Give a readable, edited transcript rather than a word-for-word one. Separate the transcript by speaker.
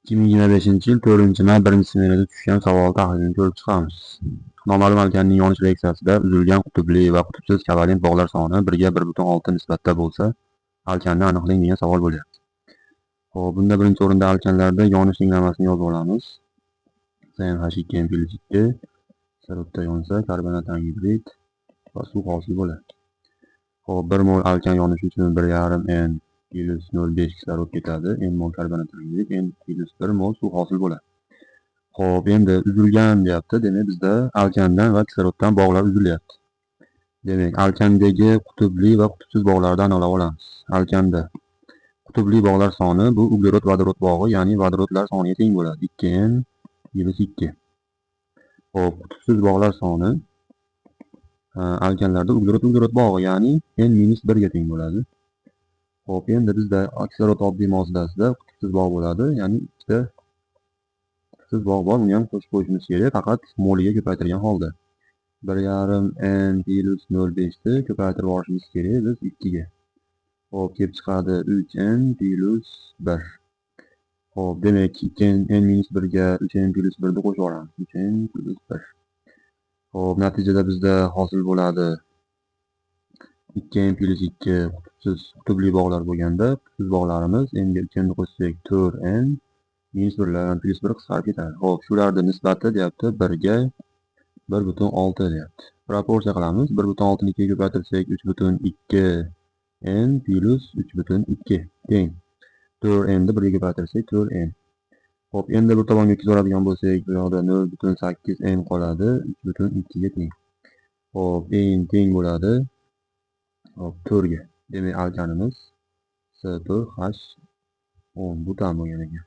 Speaker 1: 2025-yil 4-may 1-smenada tushgan savol tahlilini ko'rib chiqamiz. Noma'lum alkanning yonish reaksiyasida uzilgan qutbli va qutbsiz kovalent bog'lar soni 1 ga 1,6 nisbatda bo'lsa, alkanni aniqlang degan savol bo'lyapti. Xo'p, bunda birinchi o'rinda alkanlarda yonish tenglamasini yozib olamiz. CnH2n+2 kislorodda yonsa karbonat angidrid va suv hosil bo'ladi. Xo'p, 1 mol alkan yonishi uchun 1,5 N plus 0,5 kislorod ketadi. N mol karbonat angidrid, N plus 1 mol suv hosil bo'ladi. Xo'p, endi uzilgan deyapti. Demak, bizda alkandan va kisloroddan bog'lar uzilyapti. Demak, alkandagi qutbli va qutbsiz bog'lardan aniqlab olamiz. Alkanda qutbli bog'lar soni bu uglerod vodorod bog'i, ya'ni vodorodlar soniga teng bo'ladi. 2N plus 2. Xo'p, qutbsiz bog'lar soni alkanlarda uglerod bog'i, ya'ni N-1 ga teng bo'ladi. Xo'p, endi bizda kislorod oddiy mosidasida qutbsiz bog' bo'ladi, ya'ni ikkita qutbsiz bog' bor, uni ham qo'shib qo'yishimiz kerak, faqat moliga ko'paytirgan holda. 1,5 N plus 0,5 ni ko'paytirib olishimiz kerak biz 2 ga. Xo'p, kelib chiqadi 3N plus 1. Xo'p, demak, 2N-1 ga 3N plus 1 ni qo'shib olamiz. 3N plus 1. Xo'p, natijada bizda hosil bo'ladi 2N plus 2 qutbli bog'lar bo'lganda, qutbsiz bog'larimiz N ga 3N ni qo'shsak 4N minus 1 plus 1 qisqarib ketadi. Xo'p, shularning nisbati deyapti 1 ga 1,6 deyapti. Proporsiya qilamiz. 1,6 ni 2 ga ko'paytirsak 3,2 N plus 3,2 teng. 4N ni 1 ga ko'paytirsak 4N. Xo'p, endi bir tomonga o'tkazadigan bo'lsak, bu yoqda 0,8 N qoladi, 3,2 ga teng. Xo'p, N teng bo'ladi 4 ga. Demak, alkanimiz C4H10 butan bo'lgan ekan.